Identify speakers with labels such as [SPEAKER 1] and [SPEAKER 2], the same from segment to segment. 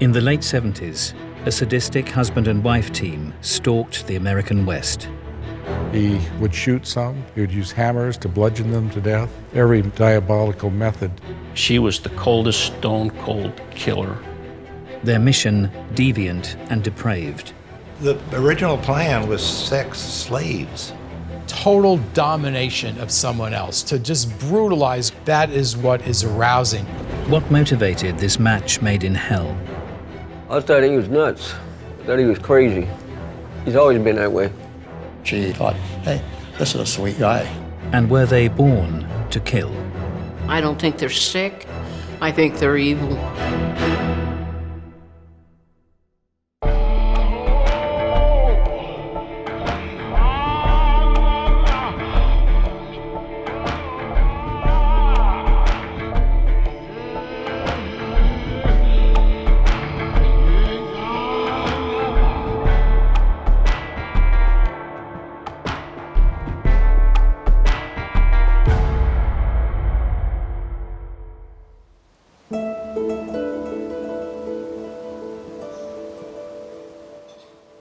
[SPEAKER 1] In the late 70s, a sadistic husband and wife team stalked the American West.
[SPEAKER 2] He would shoot some, he would use hammers to bludgeon them to death, every diabolical method.
[SPEAKER 3] She was the coldest, stone-cold killer.
[SPEAKER 1] Their mission, deviant and depraved.
[SPEAKER 4] The original plan was sex slaves.
[SPEAKER 5] Total domination of someone else, to just brutalize, that is what is arousing.
[SPEAKER 1] What motivated this match made in hell?
[SPEAKER 6] I thought he was nuts. I thought he was crazy. He's always been that way.
[SPEAKER 7] She thought, hey, this is a sweet guy.
[SPEAKER 1] And were they born to kill?
[SPEAKER 8] I don't think they're sick. I think they're evil.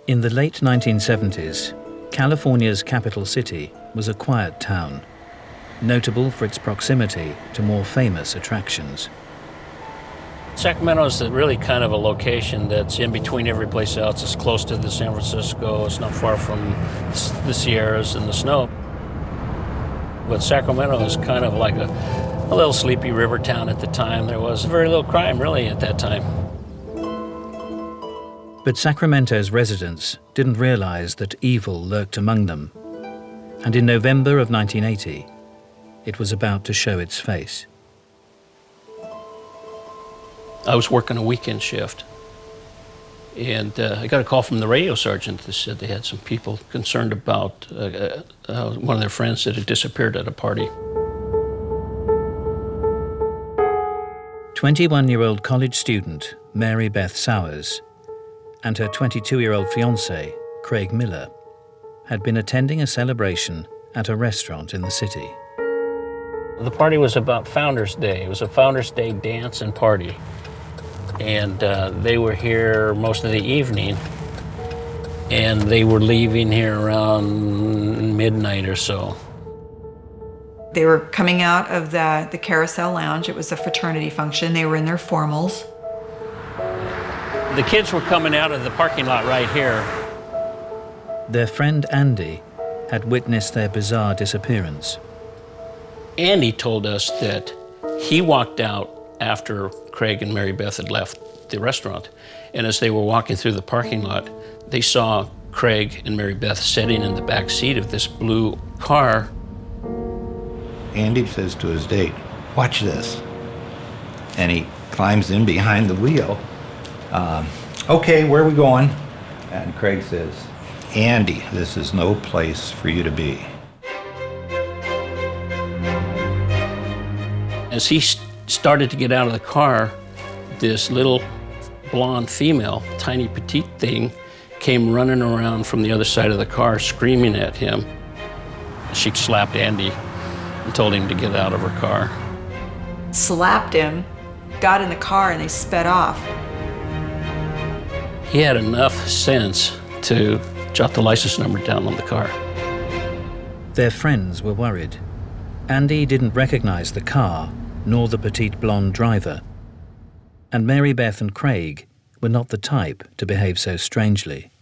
[SPEAKER 1] In the late 1970s, California's capital city was a quiet town, notable for its proximity to more famous attractions.
[SPEAKER 3] Sacramento is really kind of a location that's in between every place else. It's close to the San Francisco. It's not far from the Sierras and the snow. But Sacramento is kind of like a little sleepy river town at the time. There was very little crime, really, at that time.
[SPEAKER 1] But Sacramento's residents didn't realize that evil lurked among them. And in November of 1980, it was about to show its face.
[SPEAKER 3] I was working a weekend shift, and I got a call from the radio sergeant that said they had some people concerned about one of their friends that had disappeared at a party.
[SPEAKER 1] 21-year-old college student Mary Beth Sowers and her 22-year-old fiancé, Craig Miller, had been attending a celebration at a restaurant in the city.
[SPEAKER 3] The party was about Founders Day. It was a Founders Day dance and party. And they were here most of the evening, and they were leaving here around midnight or so.
[SPEAKER 9] They were coming out of the Carousel Lounge. It was a fraternity function. They were in their formals.
[SPEAKER 3] The kids were coming out of the parking lot right here.
[SPEAKER 1] Their friend Andy had witnessed their bizarre disappearance.
[SPEAKER 3] Andy told us that he walked out after Craig and Mary Beth had left the restaurant, and as they were walking through the parking lot, they saw Craig and Mary Beth sitting in the back seat of this blue car.
[SPEAKER 4] Andy says to his date, "Watch this." And he climbs in behind the wheel. "Okay, where are we going?" And Craig says, "Andy, this is no place for you to be."
[SPEAKER 3] As he started to get out of the car, this little blonde female, tiny petite thing, came running around from the other side of the car screaming at him. She slapped Andy and told him to get out of her car.
[SPEAKER 9] Slapped him, got in the car, and they sped off.
[SPEAKER 3] He had enough sense to jot the license number down on the car.
[SPEAKER 1] Their friends were worried. Andy didn't recognize the car, nor the petite blonde driver. And Mary Beth and Craig were not the type to behave so strangely.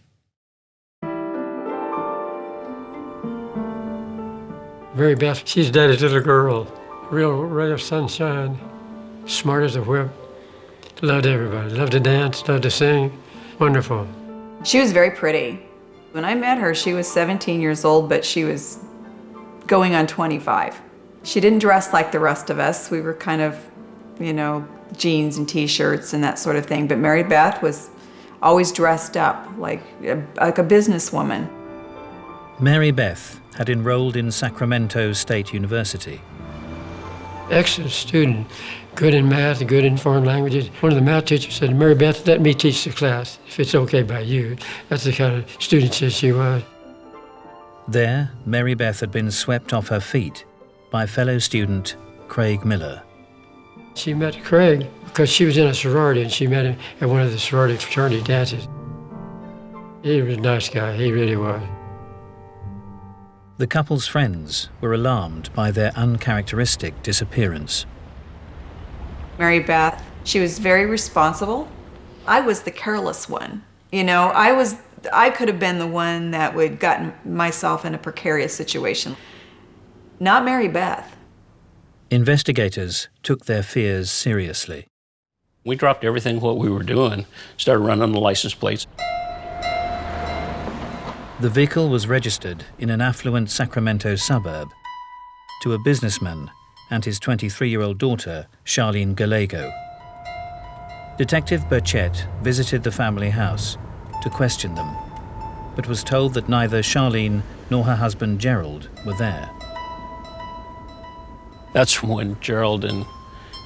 [SPEAKER 10] Mary Beth, she's daddy's little girl. Real ray of sunshine, smart as a whip. Loved everybody, loved to dance, loved to sing. Wonderful.
[SPEAKER 9] She was very pretty. When I met her, she was 17 years old, but she was going on 25. She didn't dress like the rest of us. We were kind of, jeans and t-shirts and that sort of thing. But Mary Beth was always dressed up like a businesswoman.
[SPEAKER 1] Mary Beth had enrolled in Sacramento State University.
[SPEAKER 10] Excellent student, good in math, good in foreign languages. One of the math teachers said, "Mary Beth, let me teach the class, if it's okay by you." That's the kind of student she was.
[SPEAKER 1] There, Mary Beth had been swept off her feet by fellow student Craig Miller.
[SPEAKER 10] She met Craig because she was in a sorority, and she met him at one of the sorority fraternity dances. He was a nice guy, he really was.
[SPEAKER 1] The couple's friends were alarmed by their uncharacteristic disappearance.
[SPEAKER 9] Mary Beth, she was very responsible. I was the careless one. You know, I could have been the one that would gotten myself in a precarious situation. Not Mary Beth.
[SPEAKER 1] Investigators took their fears seriously.
[SPEAKER 3] We dropped everything what we were doing, started running the license plates.
[SPEAKER 1] The vehicle was registered in an affluent Sacramento suburb to a businessman and his 23-year-old daughter, Charlene Gallego. Detective Burchett visited the family house to question them, but was told that neither Charlene nor her husband Gerald were there.
[SPEAKER 3] That's when Gerald and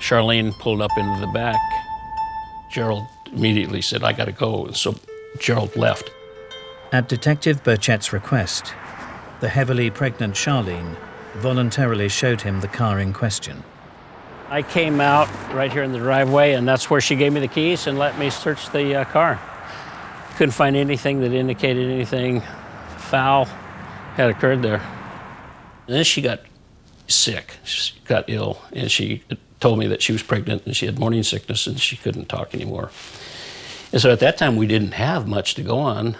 [SPEAKER 3] Charlene pulled up into the back. Gerald immediately said, "I gotta go," and so Gerald left.
[SPEAKER 1] At Detective Burchett's request, the heavily pregnant Charlene voluntarily showed him the car in question.
[SPEAKER 3] I came out right here in the driveway, and that's where she gave me the keys and let me search the car. Couldn't find anything that indicated anything foul had occurred there. And then she got sick, she got ill, and she told me that she was pregnant and she had morning sickness and she couldn't talk anymore. And so at that time we didn't have much to go on.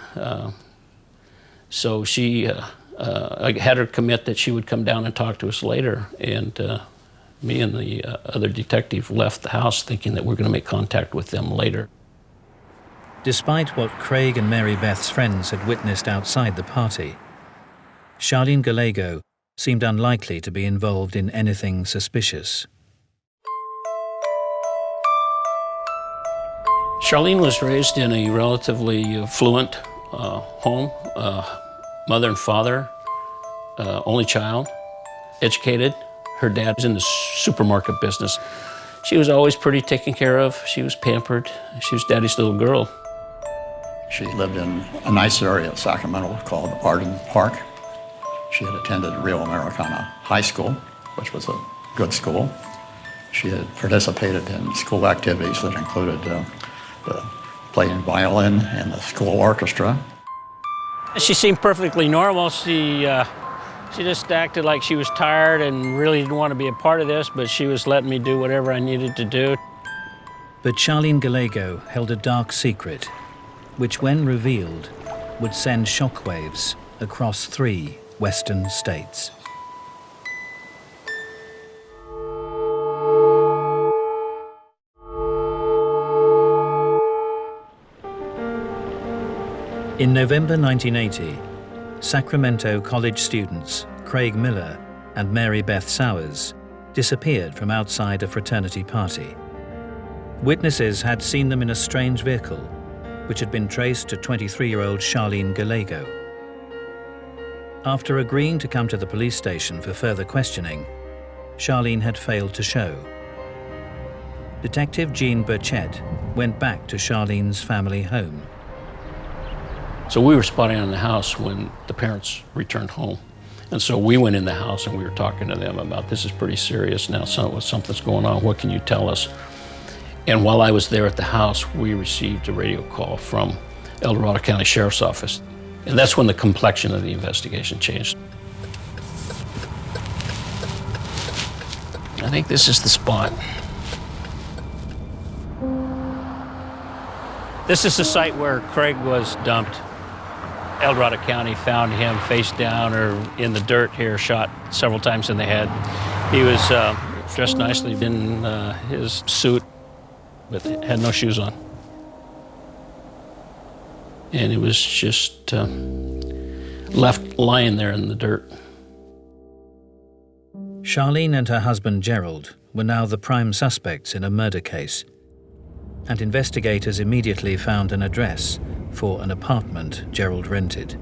[SPEAKER 3] So I had her commit that she would come down and talk to us later, and me and the other detective left the house thinking that we're going to make contact with them later.
[SPEAKER 1] Despite what Craig and Mary Beth's friends had witnessed outside the party, Charlene Gallego seemed unlikely to be involved in anything suspicious.
[SPEAKER 3] Charlene was raised in a relatively affluent home, mother and father, only child, educated. Her dad was in the supermarket business. She was always pretty taken care of. She was pampered. She was daddy's little girl.
[SPEAKER 7] She lived in a nice area of Sacramento called Arden Park. She had attended Rio Americana High School, which was a good school. She had participated in school activities that included playing violin in the school orchestra.
[SPEAKER 3] She seemed perfectly normal. She just acted like she was tired and really didn't want to be a part of this, but she was letting me do whatever I needed to do.
[SPEAKER 1] But Charlene Gallego held a dark secret, which when revealed would send shockwaves across 3 western states. In November 1980, Sacramento college students Craig Miller and Mary Beth Sowers disappeared from outside a fraternity party. Witnesses had seen them in a strange vehicle, which had been traced to 23-year-old Charlene Gallego. After agreeing to come to the police station for further questioning, Charlene had failed to show. Detective Jean Burchett went back to Charlene's family home.
[SPEAKER 3] So we were spotting on the house when the parents returned home. And so we went in the house and we were talking to them about, this is pretty serious now, something's going on, what can you tell us? And while I was there at the house, we received a radio call from El Dorado County Sheriff's Office. And that's when the complexion of the investigation changed. I think this is the spot. This is the site where Craig was dumped. El Dorado County found him face down or in the dirt here, shot several times in the head. He was dressed nicely in his suit, but had no shoes on. And he was just left lying there in the dirt.
[SPEAKER 1] Charlene and her husband Gerald were now the prime suspects in a murder case, and investigators immediately found an address for an apartment Gerald rented.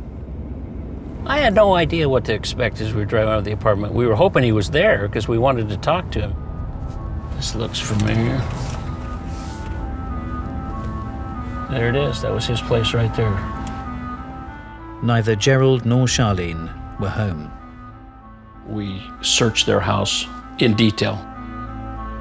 [SPEAKER 3] I had no idea what to expect as we were driving out of the apartment. We were hoping he was there because we wanted to talk to him. This looks familiar. There it is. That was his place right there.
[SPEAKER 1] Neither Gerald nor Charlene were home.
[SPEAKER 3] We searched their house in detail.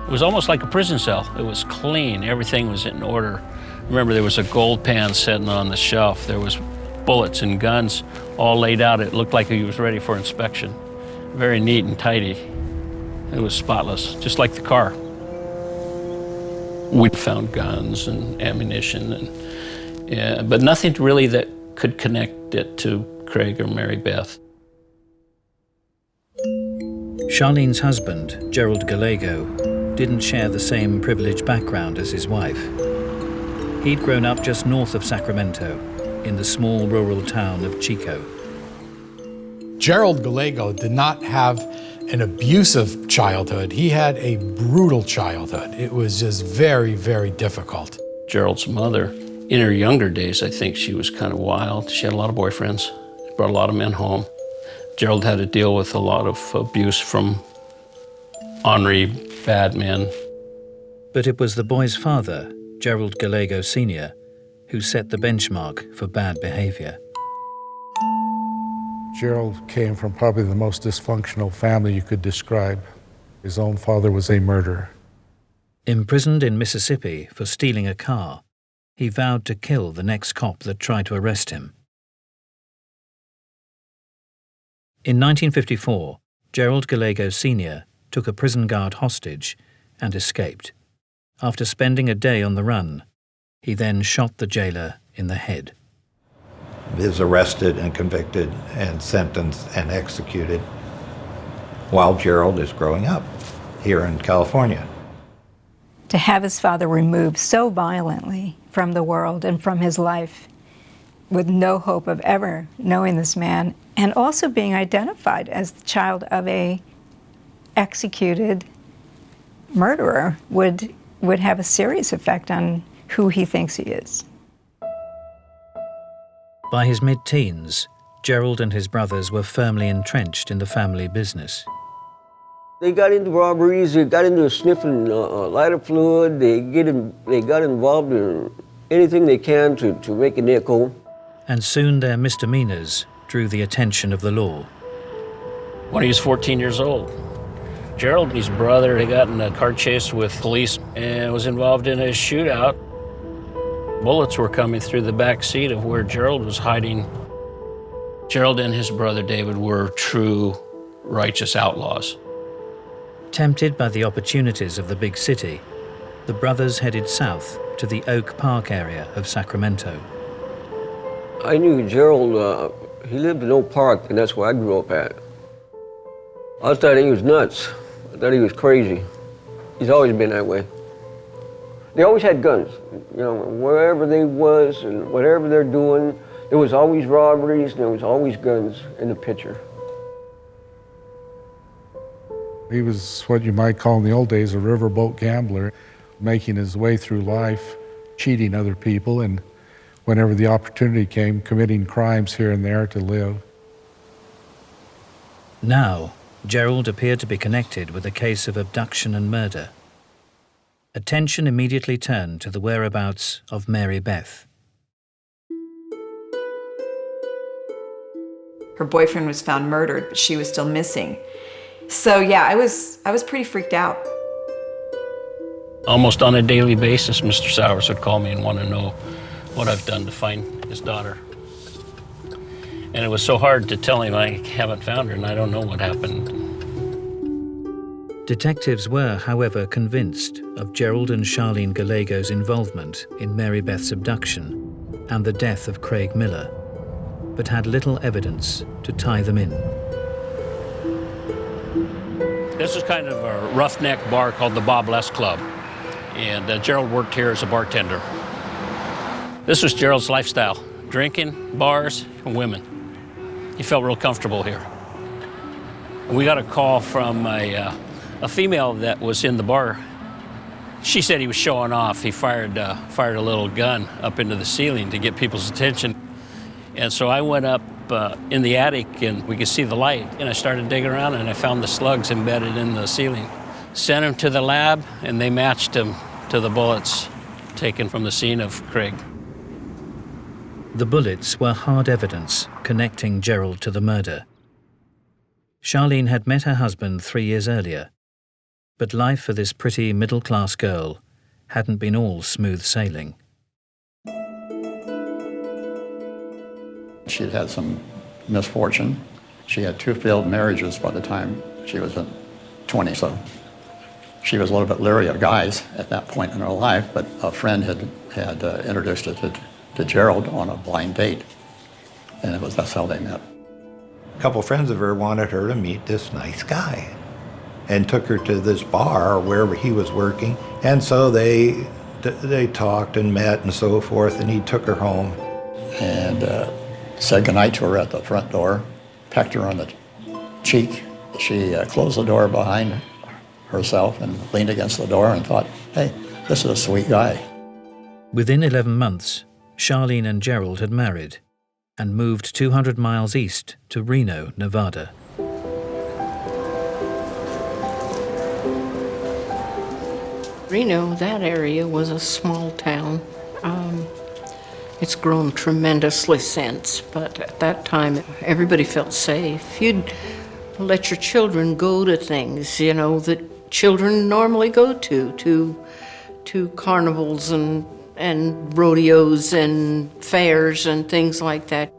[SPEAKER 3] It was almost like a prison cell. It was clean. Everything was in order. Remember, there was a gold pan sitting on the shelf. There was bullets and guns all laid out. It looked like he was ready for inspection. Very neat and tidy. It was spotless, just like the car. We found guns and ammunition, but nothing really that could connect it to Craig or Mary Beth.
[SPEAKER 1] Charlene's husband, Gerald Gallego, didn't share the same privileged background as his wife. He'd grown up just north of Sacramento, in the small rural town of Chico.
[SPEAKER 5] Gerald Gallego did not have an abusive childhood. He had a brutal childhood. It was just very, very difficult.
[SPEAKER 3] Gerald's mother, in her younger days, I think she was kind of wild. She had a lot of boyfriends, brought a lot of men home. Gerald had to deal with a lot of abuse from ornery, bad men.
[SPEAKER 1] But it was the boy's father, Gerald Gallego Sr., who set the benchmark for bad behavior.
[SPEAKER 2] Gerald came from probably the most dysfunctional family you could describe. His own father was a murderer.
[SPEAKER 1] Imprisoned in Mississippi for stealing a car, he vowed to kill the next cop that tried to arrest him. In 1954, Gerald Gallego Sr. took a prison guard hostage and escaped. After spending a day on the run, he then shot the jailer in the head.
[SPEAKER 4] He was arrested and convicted and sentenced and executed while Gerald is growing up here in California.
[SPEAKER 11] To have his father removed so violently from the world and from his life with no hope of ever knowing this man, and also being identified as the child of a executed murderer would have a serious effect on who he thinks he is.
[SPEAKER 1] By his mid-teens, Gerald and his brothers were firmly entrenched in the family business.
[SPEAKER 6] They got into robberies, they got into sniffing lighter fluid, they got involved in anything they can to make a nickel.
[SPEAKER 1] And soon their misdemeanors drew the attention of the law.
[SPEAKER 3] When he was 14 years old, Gerald and his brother, they got in a car chase with police and was involved in a shootout. Bullets were coming through the back seat of where Gerald was hiding. Gerald and his brother David were true righteous outlaws.
[SPEAKER 1] Tempted by the opportunities of the big city, the brothers headed south to the Oak Park area of Sacramento.
[SPEAKER 6] I knew Gerald, he lived in Oak Park, and that's where I grew up at. I thought he was nuts. I thought he was crazy. He's always been that way. They always had guns, you know, wherever they was and whatever they're doing, there was always robberies and there was always guns in the picture.
[SPEAKER 2] He was what you might call in the old days a riverboat gambler, making his way through life, cheating other people, and whenever the opportunity came, committing crimes here and there to live.
[SPEAKER 1] Now, Gerald appeared to be connected with a case of abduction and murder. Attention immediately turned to the whereabouts of Mary Beth.
[SPEAKER 9] Her boyfriend was found murdered, but she was still missing. So yeah, I was pretty freaked out.
[SPEAKER 3] Almost on a daily basis, Mr. Sowers would call me and want to know what I've done to find his daughter. And it was so hard to tell him I haven't found her and I don't know what happened.
[SPEAKER 1] Detectives were, however, convinced of Gerald and Charlene Gallego's involvement in Mary Beth's abduction and the death of Craig Miller, but had little evidence to tie them in.
[SPEAKER 3] This is kind of a roughneck bar called the Bob Les Club, and Gerald worked here as a bartender. This was Gerald's lifestyle, drinking, bars, and women. He felt real comfortable here. We got a call from a female that was in the bar. She said he was showing off. He fired a little gun up into the ceiling to get people's attention. And so I went up in the attic and we could see the light. And I started digging around and I found the slugs embedded in the ceiling. Sent them to the lab and they matched them to the bullets taken from the scene of Craig.
[SPEAKER 1] The bullets were hard evidence connecting Gerald to the murder. Charlene had met her husband 3 years earlier, But life for this pretty middle-class girl hadn't been all smooth sailing.
[SPEAKER 7] She'd had some misfortune. She had 2 failed marriages by the time she was 20, so she was a little bit leery of guys at that point in her life, but a friend had introduced her to Gerald on a blind date, and that's how they met.
[SPEAKER 4] A couple friends of her wanted her to meet this nice guy and took her to this bar wherever he was working, and so they talked and met and so forth, and he took her home.
[SPEAKER 7] And said goodnight to her at the front door, pecked her on the cheek. She closed the door behind herself and leaned against the door and thought, hey, this is a sweet guy.
[SPEAKER 1] Within 11 months, Charlene and Gerald had married and moved 200 miles east to Reno, Nevada.
[SPEAKER 8] Reno, that area was a small town. It's grown tremendously since, but at that time, everybody felt safe. You'd let your children go to things, you know, that children normally go to carnivals and rodeos and fairs and things like that.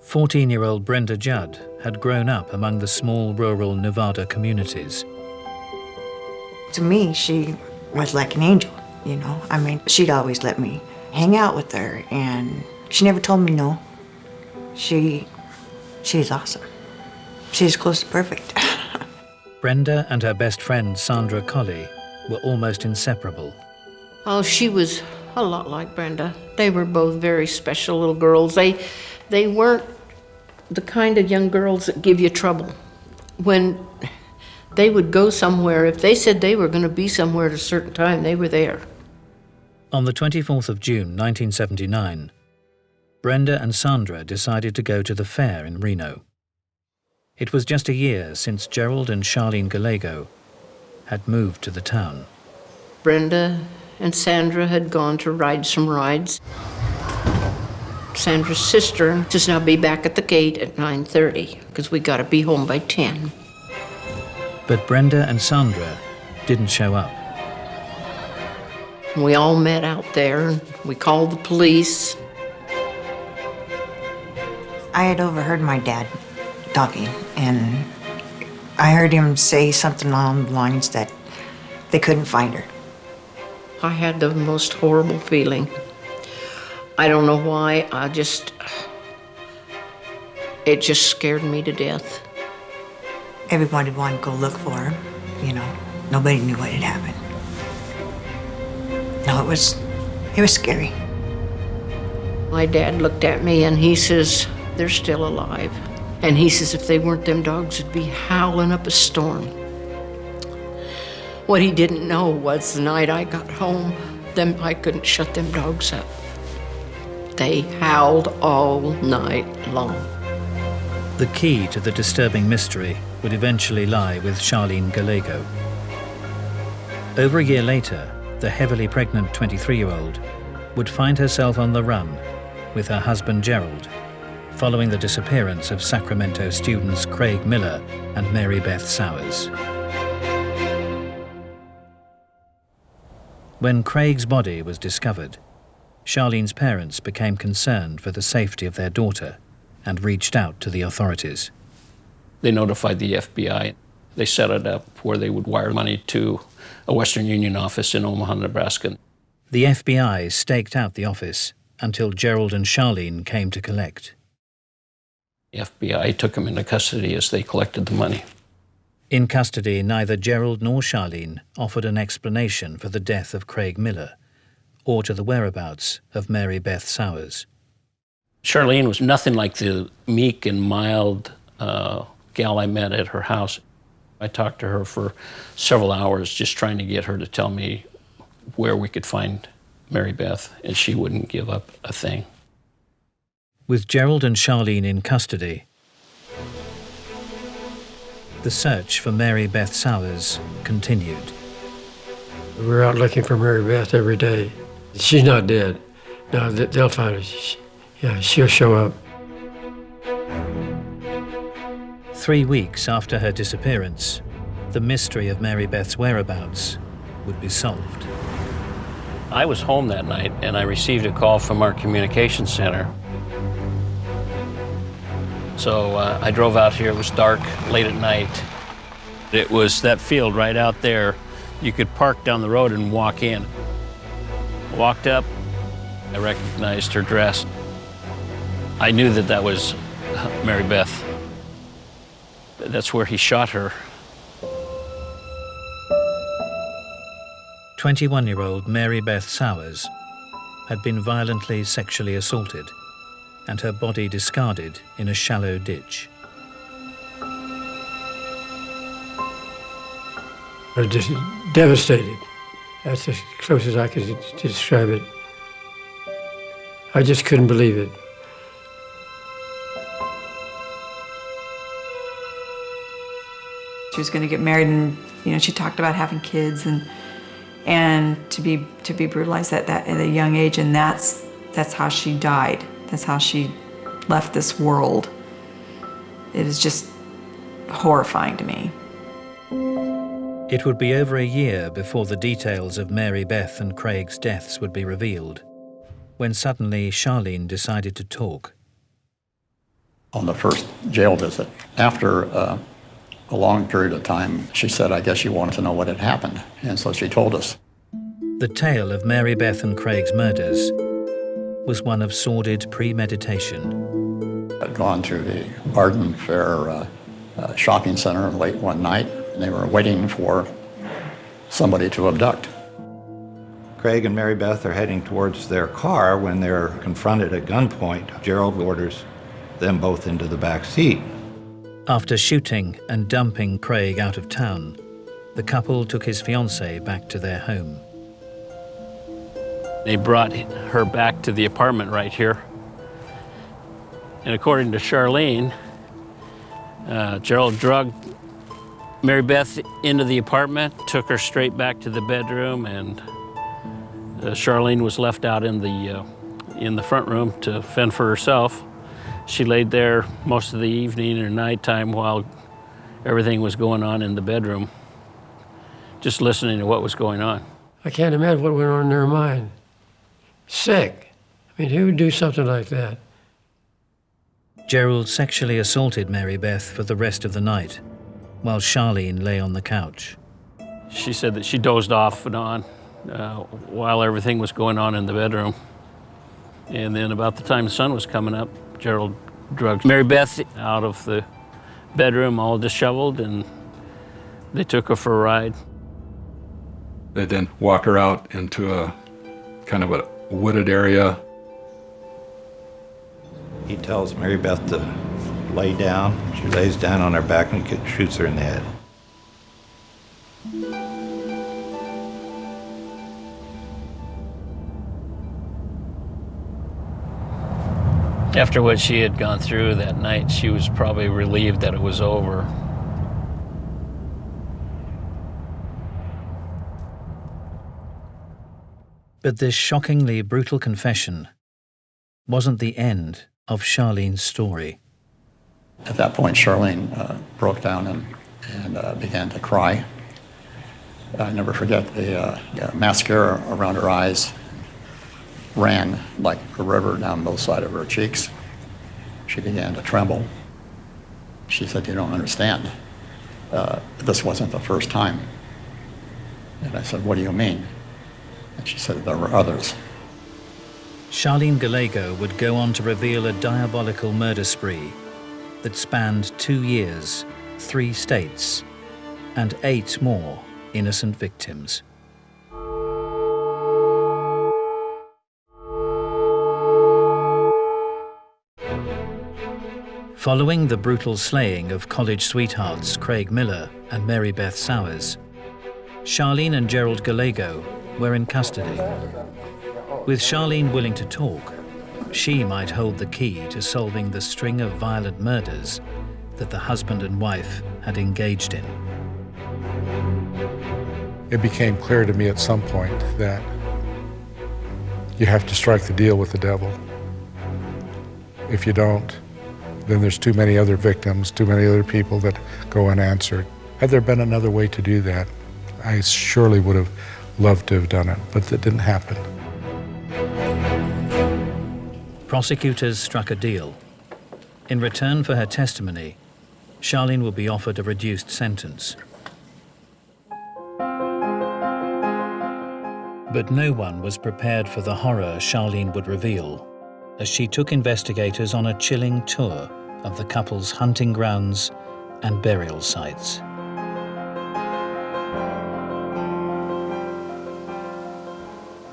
[SPEAKER 1] 14-year-old Brenda Judd had grown up among the small rural Nevada communities.
[SPEAKER 12] To me, she was like an angel, you know. I mean, she'd always let me hang out with her, and she never told me no. She's awesome. She's close to perfect.
[SPEAKER 1] Brenda and her best friend Sandra Colley were almost inseparable.
[SPEAKER 8] Oh, she was a lot like Brenda. They were both very special little girls. They weren't the kind of young girls that give you trouble. When they would go somewhere, if they said they were going to be somewhere at a certain time, they were there.
[SPEAKER 1] On the 24th of June 1979, Brenda and Sandra decided to go to the fair in Reno. It was just a year since Gerald and Charlene Gallego had moved to the town.
[SPEAKER 8] Brenda and Sandra had gone to ride some rides. Sandra's sister does now be back at the gate at 9:30 because we got to be home by 10.
[SPEAKER 1] But Brenda and Sandra didn't show up.
[SPEAKER 8] We all met out there, and we called the police.
[SPEAKER 12] I had overheard my dad talking, and I heard him say something along the lines that they couldn't find her.
[SPEAKER 8] I had the most horrible feeling. I don't know why, it just scared me to death.
[SPEAKER 12] Everybody wanted to go look for her, you know. Nobody knew what had happened. No, it was scary.
[SPEAKER 8] My dad looked at me and he says, they're still alive. And he says, if they weren't, them dogs would be howling up a storm. What he didn't know was the night I got home, I couldn't shut them dogs up. They howled all night long.
[SPEAKER 1] The key to the disturbing mystery would eventually lie with Charlene Gallego. Over a year later, the heavily pregnant 23-year-old would find herself on the run with her husband Gerald, following the disappearance of Sacramento students Craig Miller and Mary Beth Sowers. When Craig's body was discovered, Charlene's parents became concerned for the safety of their daughter and reached out to the authorities.
[SPEAKER 3] They notified the FBI. They set it up where they would wire money to a Western Union office in Omaha, Nebraska.
[SPEAKER 1] The FBI staked out the office until Gerald and Charlene came to collect.
[SPEAKER 3] The FBI took them into custody as they collected the money.
[SPEAKER 1] In custody, neither Gerald nor Charlene offered an explanation for the death of Craig Miller or to the whereabouts of Mary Beth Sowers.
[SPEAKER 3] Charlene was nothing like the meek and mild gal I met at her house. I talked to her for several hours just trying to get her to tell me where we could find Mary Beth, and she wouldn't give up a thing.
[SPEAKER 1] With Gerald and Charlene in custody, the search for Mary Beth Sowers continued.
[SPEAKER 10] We're out looking for Mary Beth every day. She's not dead. No, they'll find her. Yeah, she'll show up.
[SPEAKER 1] 3 weeks after her disappearance, the mystery of Mary Beth's whereabouts would be solved.
[SPEAKER 3] I was home that night and I received a call from our communications center. So I drove out here. It was dark, late at night. It was that field right out there. You could park down the road and walk in. Walked up, I recognized her dress. I knew that that was Mary Beth. That's where he shot her.
[SPEAKER 1] 21-year-old Mary Beth Sowers had been violently sexually assaulted and her body discarded in a shallow ditch.
[SPEAKER 10] I was just devastated. That's as close as I could describe it. I just couldn't believe it.
[SPEAKER 9] She was going to get married, and she talked about having kids and to be brutalized at a young age, and that's how she died. That's how she left this world. It is just horrifying to me.
[SPEAKER 1] It would be over a year before the details of Mary Beth and Craig's deaths would be revealed, when suddenly Charlene decided to talk.
[SPEAKER 7] On the first jail visit, after a long period of time, she said, I guess you wanted to know what had happened. And so she told us.
[SPEAKER 1] The tale of Mary Beth and Craig's murders was one of sordid premeditation.
[SPEAKER 7] I'd gone to the Arden Fair shopping center late one night, and they were waiting for somebody to abduct.
[SPEAKER 4] Craig and Mary Beth are heading towards their car when they're confronted at gunpoint. Gerald orders them both into the back seat.
[SPEAKER 1] After shooting and dumping Craig out of town, the couple took his fiancée back to their home.
[SPEAKER 3] They brought her back to the apartment right here. And according to Charlene, Gerald drugged Mary Beth into the apartment, took her straight back to the bedroom, and Charlene was left out in the front room to fend for herself. She laid there most of the evening or nighttime while everything was going on in the bedroom, just listening to what was going on.
[SPEAKER 10] I can't imagine what went on in her mind. Sick. I mean, who would do something like that?
[SPEAKER 1] Gerald sexually assaulted Mary Beth for the rest of the night, while Charlene lay on the couch.
[SPEAKER 3] She said that she dozed off and on while everything was going on in the bedroom. And then about the time the sun was coming up, Gerald drugged Mary Beth out of the bedroom all disheveled, and they took her for a ride.
[SPEAKER 13] They then walk her out into a kind of a wooded area.
[SPEAKER 4] He tells Mary Beth to lay down. She lays down on her back and shoots her in the head.
[SPEAKER 3] After what she had gone through that night, she was probably relieved that it was over.
[SPEAKER 1] But this shockingly brutal confession wasn't the end of Charlene's story.
[SPEAKER 7] At that point, Charlene broke down and began to cry. I never forget the mascara around her eyes ran like a river down both sides of her cheeks. She began to tremble. She said, "You don't understand. This wasn't the first time." And I said, "What do you mean?" And she said, "There were others."
[SPEAKER 1] Charlene Gallego would go on to reveal a diabolical murder spree that spanned 2 years, 3 states, and 8 more innocent victims. Following the brutal slaying of college sweethearts Craig Miller and Mary Beth Sowers, Charlene and Gerald Gallego were in custody. With Charlene willing to talk, she might hold the key to solving the string of violent murders that the husband and wife had engaged in.
[SPEAKER 2] It became clear to me at some point that you have to strike the deal with the devil. If you don't, then there's too many other victims, too many other people that go unanswered. Had there been another way to do that, I surely would have loved to have done it, but that didn't happen.
[SPEAKER 1] Prosecutors struck a deal. In return for her testimony, Charlene would be offered a reduced sentence. But no one was prepared for the horror Charlene would reveal as she took investigators on a chilling tour of the couple's hunting grounds and burial sites.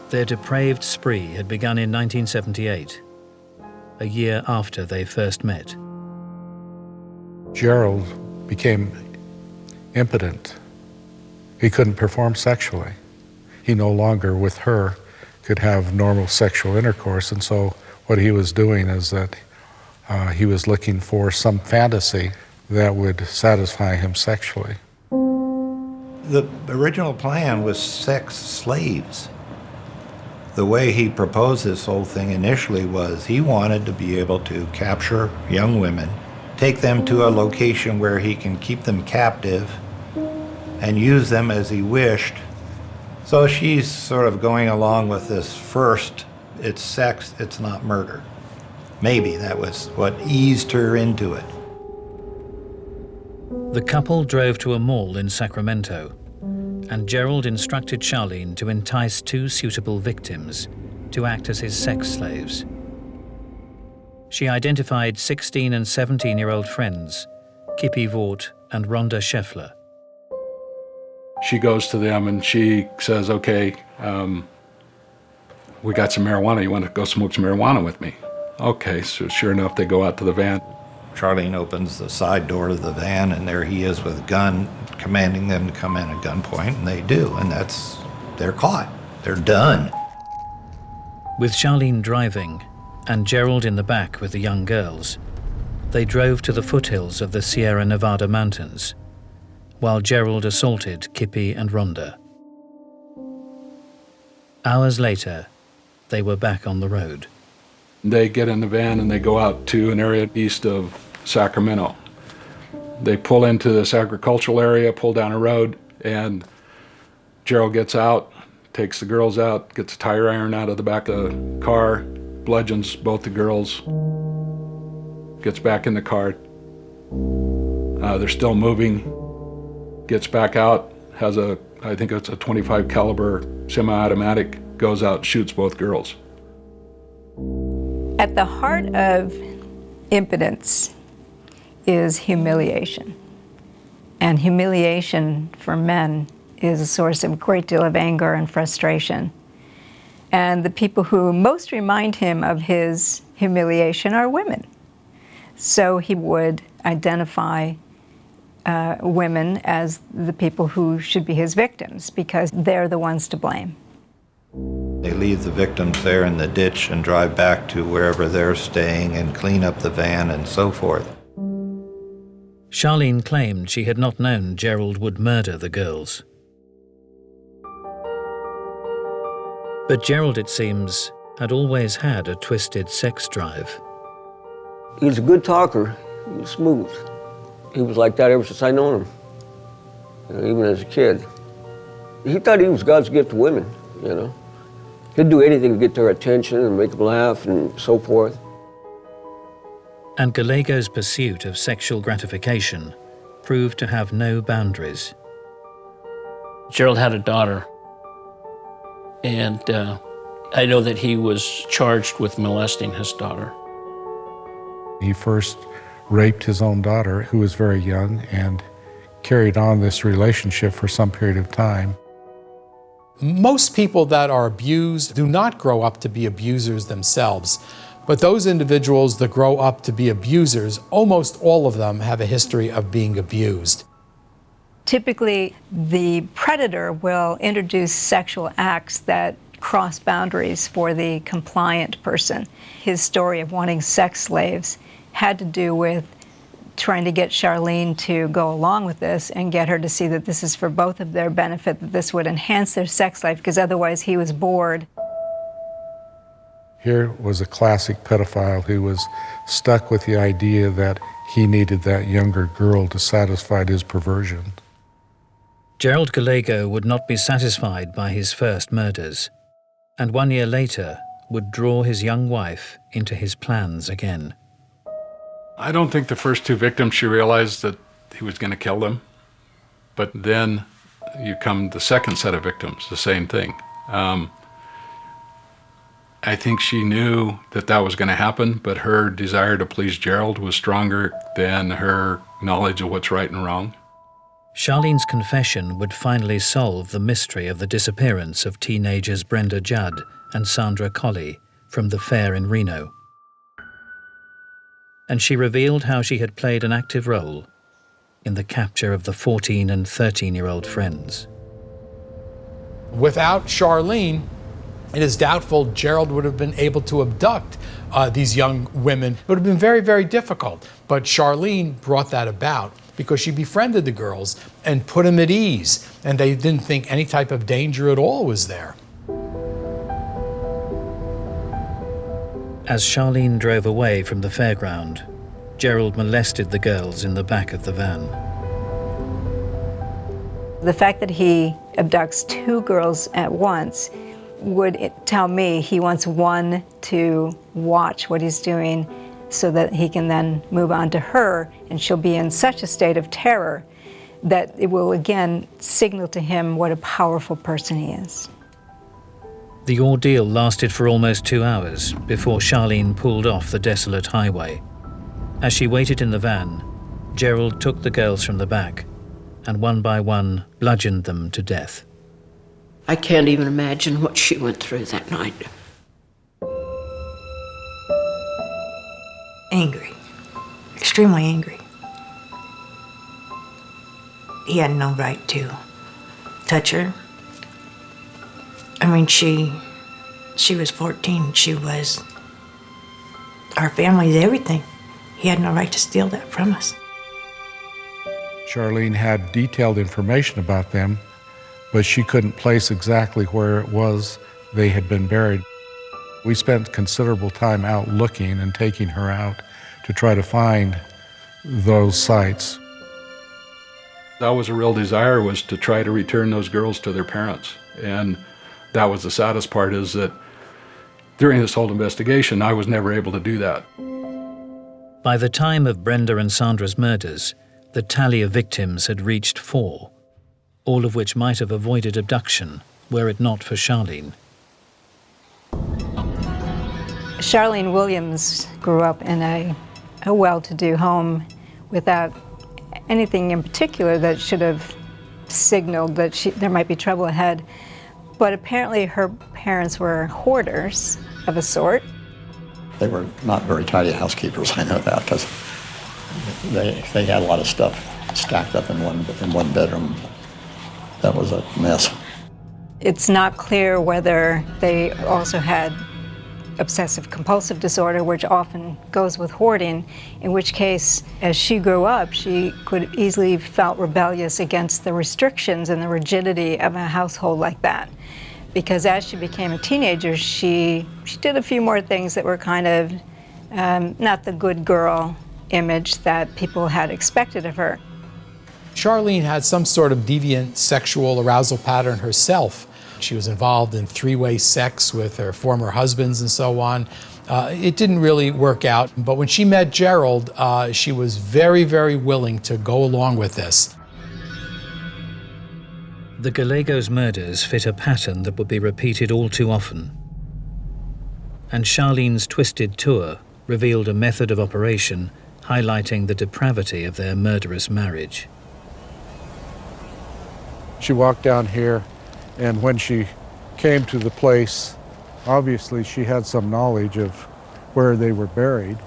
[SPEAKER 1] Their depraved spree had begun in 1978, a year after they first met.
[SPEAKER 2] Gerald became impotent. He couldn't perform sexually. He no longer, with her, could have normal sexual intercourse, and so what he was doing is that he was looking for some fantasy that would satisfy him sexually.
[SPEAKER 4] The original plan was sex slaves. The way he proposed this whole thing initially was he wanted to be able to capture young women, take them to a location where he can keep them captive and use them as he wished. So she's sort of going along with this first, it's sex, it's not murder. Maybe that was what eased her into it.
[SPEAKER 1] The couple drove to a mall in Sacramento, and Gerald instructed Charlene to entice two suitable victims to act as his sex slaves. She identified 16 and 17-year-old friends, Kippy Vaught and Rhonda Scheffler.
[SPEAKER 13] She goes to them and she says, okay, we got some marijuana. You want to go smoke some marijuana with me? Okay, so sure enough, they go out to the van.
[SPEAKER 4] Charlene opens the side door of the van, and there he is with a gun, commanding them to come in at gunpoint, and they do, and they're caught. They're done.
[SPEAKER 1] With Charlene driving and Gerald in the back with the young girls, they drove to the foothills of the Sierra Nevada mountains, while Gerald assaulted Kippy and Rhonda. Hours later, they were back on the road.
[SPEAKER 13] They get in the van and they go out to an area east of Sacramento. They pull into this agricultural area, pull down a road, and Gerald gets out, takes the girls out, gets a tire iron out of the back of the car, bludgeons both the girls, gets back in the car. They're still moving, gets back out, has I think it's a .25 caliber semi-automatic, goes out, shoots both girls.
[SPEAKER 11] At the heart of impotence is humiliation. And humiliation for men is a source of a great deal of anger and frustration. And the people who most remind him of his humiliation are women. So he would identify women as the people who should be his victims because they're the ones to blame.
[SPEAKER 4] They leave the victims there in the ditch and drive back to wherever they're staying and clean up the van and so forth.
[SPEAKER 1] Charlene claimed she had not known Gerald would murder the girls. But Gerald, it seems, had always had a twisted sex drive.
[SPEAKER 6] He was a good talker. He was smooth. He was like that ever since I known him, even as a kid. He thought he was God's gift to women, He'd do anything to get their attention and make them laugh and so forth.
[SPEAKER 1] And Gallego's pursuit of sexual gratification proved to have no boundaries.
[SPEAKER 3] Gerald had a daughter, and I know that he was charged with molesting his daughter.
[SPEAKER 2] He first raped his own daughter, who was very young, and carried on this relationship for some period of time.
[SPEAKER 5] Most people that are abused do not grow up to be abusers themselves, but those individuals that grow up to be abusers, almost all of them have a history of being abused.
[SPEAKER 11] Typically, the predator will introduce sexual acts that cross boundaries for the compliant person. His story of wanting sex slaves had to do with trying to get Charlene to go along with this and get her to see that this is for both of their benefit, that this would enhance their sex life, because otherwise he was bored.
[SPEAKER 2] Here was a classic pedophile who was stuck with the idea that he needed that younger girl to satisfy his perversion.
[SPEAKER 1] Gerald Gallego would not be satisfied by his first murders, and 1 year later would draw his young wife into his plans again.
[SPEAKER 13] I don't think the first 2 victims she realized that he was going to kill them, but then you come the second set of victims, the same thing. I think she knew that that was going to happen, but her desire to please Gerald was stronger than her knowledge of what's right and wrong.
[SPEAKER 1] Charlene's confession would finally solve the mystery of the disappearance of teenagers Brenda Judd and Sandra Colley from the fair in Reno. And she revealed how she had played an active role in the capture of the 14 and 13-year-old friends.
[SPEAKER 5] Without Charlene, it is doubtful Gerald would have been able to abduct these young women. It would have been very, very difficult. But Charlene brought that about because she befriended the girls and put them at ease, and they didn't think any type of danger at all was there.
[SPEAKER 1] As Charlene drove away from the fairground, Gerald molested the girls in the back of the van.
[SPEAKER 11] The fact that he abducts 2 girls at once would tell me he wants one to watch what he's doing so that he can then move on to her, and she'll be in such a state of terror that it will again signal to him what a powerful person he is.
[SPEAKER 1] The ordeal lasted for almost 2 hours before Charlene pulled off the desolate highway. As she waited in the van, Gerald took the girls from the back and one by one bludgeoned them to death.
[SPEAKER 8] I can't even imagine what she went through that night.
[SPEAKER 12] Angry, extremely angry. He had no right to touch her. I mean, she was 14. She was our family's everything. He had no right to steal that from us.
[SPEAKER 2] Charlene had detailed information about them, but she couldn't place exactly where it was they had been buried. We spent considerable time out looking and taking her out to try to find those sites.
[SPEAKER 13] That was a real desire, was to try to return those girls to their parents. And that was the saddest part, is that during this whole investigation, I was never able to do that.
[SPEAKER 1] By the time of Brenda and Sandra's murders, the tally of victims had reached 4, all of which might have avoided abduction were it not for Charlene.
[SPEAKER 11] Charlene Williams grew up in a well-to-do home without anything in particular that should have signaled that there might be trouble ahead. But apparently her parents were hoarders of a sort.
[SPEAKER 7] They were not very tidy housekeepers, I know that, because they had a lot of stuff stacked up in one bedroom. That was a mess.
[SPEAKER 11] It's not clear whether they also had obsessive-compulsive disorder, which often goes with hoarding, in which case, as she grew up, she could easily felt rebellious against the restrictions and the rigidity of a household like that. Because as she became a teenager, she did a few more things that were kind of not the good girl image that people had expected of her.
[SPEAKER 5] Charlene had some sort of deviant sexual arousal pattern herself. She was involved in 3-way sex with her former husbands and so on. It didn't really work out, but when she met Gerald, she was very, very willing to go along with this.
[SPEAKER 1] The Gallegos murders fit a pattern that would be repeated all too often. And Charlene's twisted tour revealed a method of operation highlighting the depravity of their murderous marriage.
[SPEAKER 2] She walked down here, and when she came to the place, obviously she had some knowledge of where they were buried,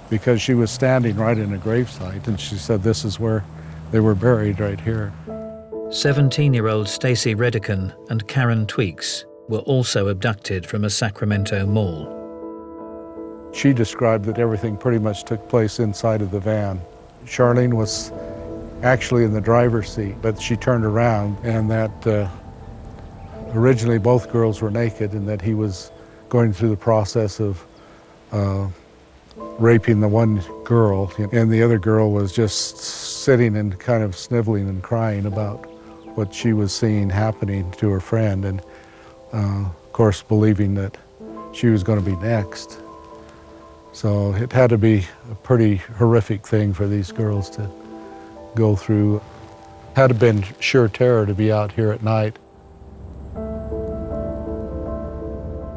[SPEAKER 2] because she was standing right in a gravesite, and she said this is where they were buried, right here.
[SPEAKER 1] 17-year-old Stacy Redican and Karen Tweaks were also abducted from a Sacramento mall.
[SPEAKER 2] She described that everything pretty much took place inside of the van. Charlene was actually in the driver's seat, but she turned around, and that originally both girls were naked, and that he was going through the process of raping the one girl, and the other girl was just sitting and kind of sniveling and crying about what she was seeing happening to her friend, and of course believing that she was going to be next. So it had to be a pretty horrific thing for these girls to go through. Had to have been sheer terror to be out here at night.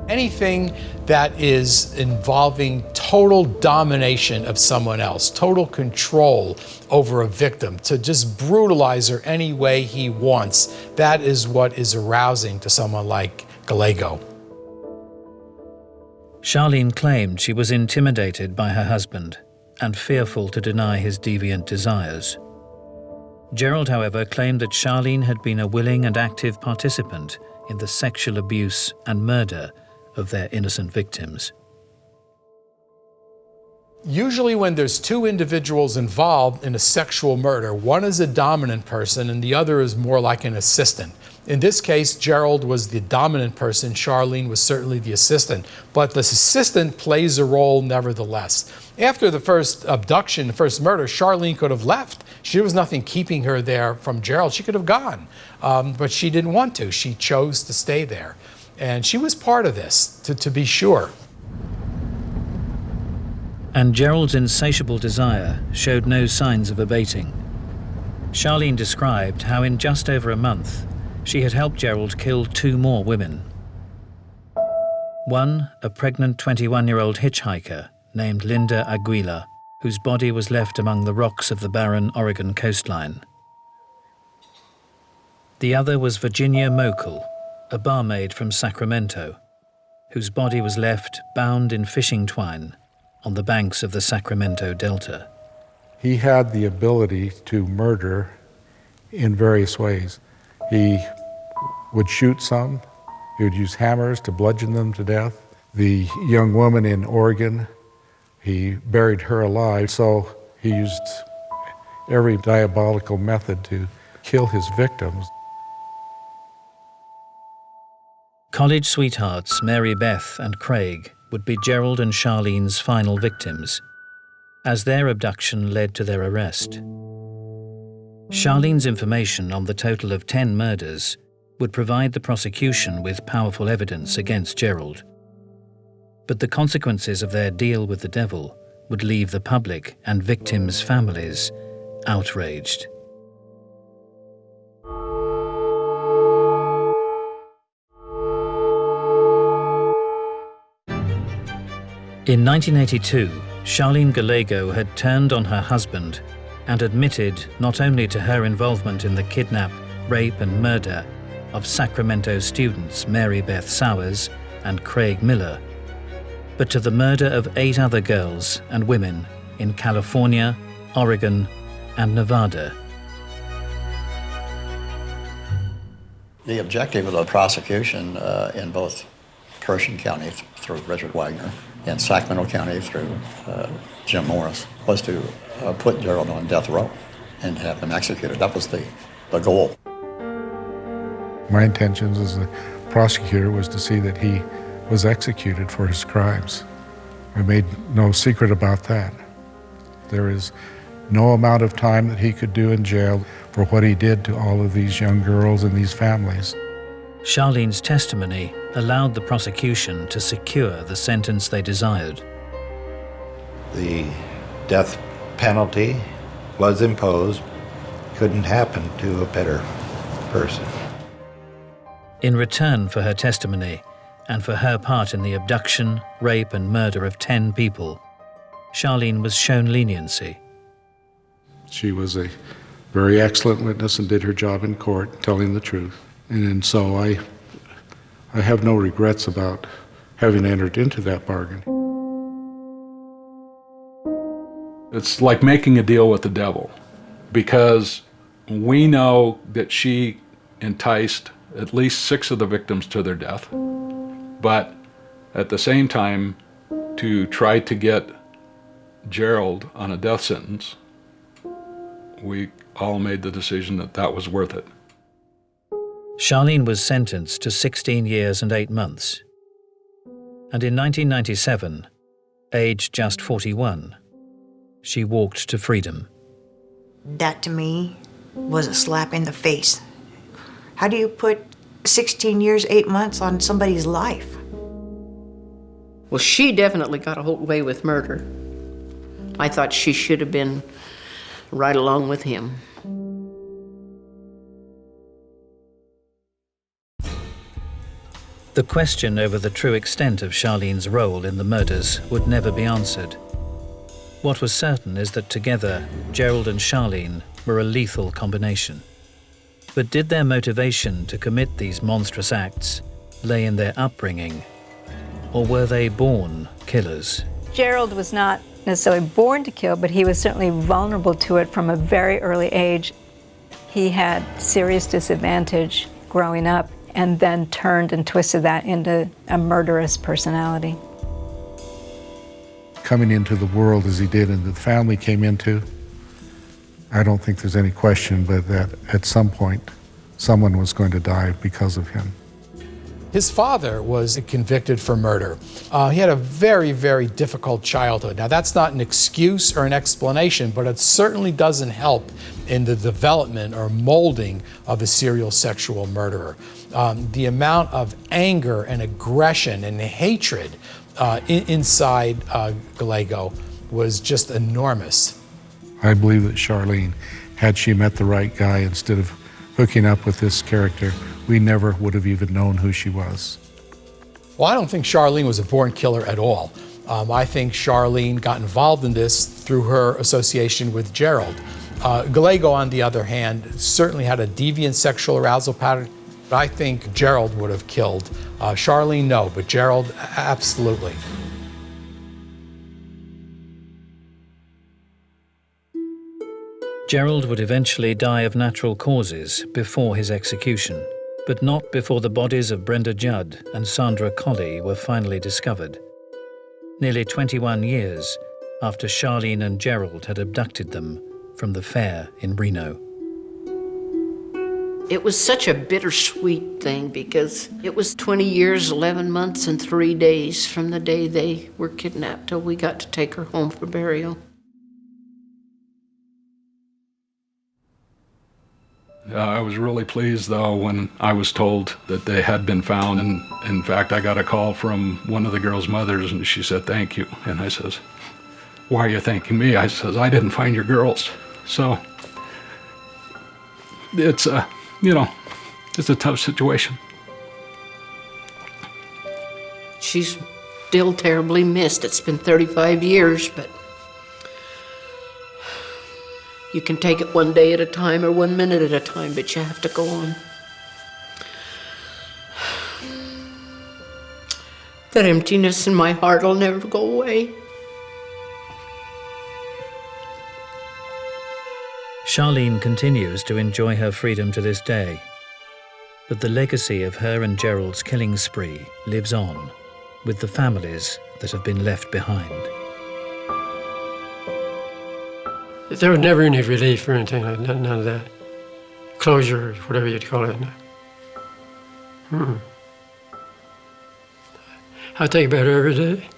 [SPEAKER 5] Anything that is involving total domination of someone else, total control over a victim, to just brutalize her any way he wants, that is what is arousing to someone like Gallego.
[SPEAKER 1] Charlene claimed she was intimidated by her husband and fearful to deny his deviant desires. Gerald, however, claimed that Charlene had been a willing and active participant in the sexual abuse and murder of their innocent victims.
[SPEAKER 5] Usually when there's two individuals involved in a sexual murder, one is a dominant person and the other is more like an assistant. In this case, Gerald was the dominant person, Charlene was certainly the assistant, but the assistant plays a role nevertheless. After the first abduction, the first murder, Charlene could have left. There was nothing keeping her there from Gerald. She could have gone, but she didn't want to. She chose to stay there. And she was part of this, to be sure.
[SPEAKER 1] And Gerald's insatiable desire showed no signs of abating. Charlene described how in just over a month, she had helped Gerald kill 2 more women. One, a pregnant 21-year-old hitchhiker named Linda Aguila, whose body was left among the rocks of the barren Oregon coastline. The other was Virginia Mokel, a barmaid from Sacramento, whose body was left bound in fishing twine on the banks of the Sacramento Delta.
[SPEAKER 2] He had the ability to murder in various ways. He would shoot some. He would use hammers to bludgeon them to death. The young woman in Oregon, he buried her alive, so he used every diabolical method to kill his victims.
[SPEAKER 1] College sweethearts Mary Beth and Craig would be Gerald and Charlene's final victims, as their abduction led to their arrest. Charlene's information on the total of 10 murders would provide the prosecution with powerful evidence against Gerald. But the consequences of their deal with the devil would leave the public and victims' families outraged. In 1982, Charlene Gallego had turned on her husband and admitted not only to her involvement in the kidnap, rape and murder of Sacramento students Mary Beth Sowers and Craig Miller, but to the murder of 8 other girls and women in California, Oregon and Nevada.
[SPEAKER 7] The objective of the prosecution in both Pershing County through Richard Wagner and Sacramento County through Jim Morris was to put Gerald on death row and have him executed. That was the goal.
[SPEAKER 2] My intentions as a prosecutor was to see that he was executed for his crimes. I made no secret about that. There is no amount of time that he could do in jail for what he did to all of these young girls and these families.
[SPEAKER 1] Charlene's testimony allowed the prosecution to secure the sentence they desired.
[SPEAKER 4] The death penalty was imposed. Couldn't happen to a better person.
[SPEAKER 1] In return for her testimony and for her part in the abduction, rape and murder of 10 people, Charlene was shown leniency.
[SPEAKER 2] She was a very excellent witness and did her job in court, telling the truth. And so I have no regrets about having entered into that bargain.
[SPEAKER 13] It's like making a deal with the devil, because we know that she enticed at least 6 of the victims to their death, but at the same time, to try to get Gerald on a death sentence, we all made the decision that that was worth it.
[SPEAKER 1] Charlene was sentenced to 16 years and 8 months. And in 1997, aged just 41, she walked to freedom.
[SPEAKER 12] That to me was a slap in the face How do you put 16 years, 8 months on somebody's life?
[SPEAKER 8] Well, she definitely got away with murder. I thought she should have been right along with him.
[SPEAKER 1] The question over the true extent of Charlene's role in the murders would never be answered. What was certain is that together, Gerald and Charlene were a lethal combination. But did their motivation to commit these monstrous acts lay in their upbringing, or were they born killers?
[SPEAKER 11] Gerald was not necessarily born to kill, but he was certainly vulnerable to it from a very early age. He had serious disadvantage growing up and then turned and twisted that into a murderous personality.
[SPEAKER 2] Coming into the world as he did and the family came into, I don't think there's any question but that at some point someone was going to die because of him.
[SPEAKER 5] His father was convicted for murder. He had a very, very difficult childhood. Now, that's not an excuse or an explanation, but it certainly doesn't help in the development or molding of a serial sexual murderer. The amount of anger and aggression and hatred inside Gallego was just enormous.
[SPEAKER 2] I believe that Charlene, had she met the right guy instead of hooking up with this character, we never would have even known who she was.
[SPEAKER 5] Well, I don't think Charlene was a born killer at all. I think Charlene got involved in this through her association with Gerald. Gallego, on the other hand, certainly had a deviant sexual arousal pattern. I think Gerald would have killed. Charlene, no, but Gerald, absolutely.
[SPEAKER 1] Gerald would eventually die of natural causes before his execution, but not before the bodies of Brenda Judd and Sandra Colley were finally discovered. Nearly 21 years after Charlene and Gerald had abducted them from the fair in Reno.
[SPEAKER 8] It was such a bittersweet thing because it was 20 years, 11 months, and 3 days from the day they were kidnapped till we got to take her home for burial.
[SPEAKER 13] I was really pleased, though, when I was told that they had been found. And in fact, I got a call from one of the girls' mothers, and she said, "Thank you." And I says, "Why are you thanking me?" I says, "I didn't find your girls." So it's it's a tough situation.
[SPEAKER 8] She's still terribly missed. It's been 35 years, but you can take it one day at a time or 1 minute at a time, but you have to go on. That emptiness in my heart will never go away.
[SPEAKER 1] Charlene continues to enjoy her freedom to this day, but the legacy of her and Gerald's killing spree lives on with the families that have been left behind.
[SPEAKER 10] There was never any relief or anything like that, none of that. Closure, whatever you'd call it. I think about her every day.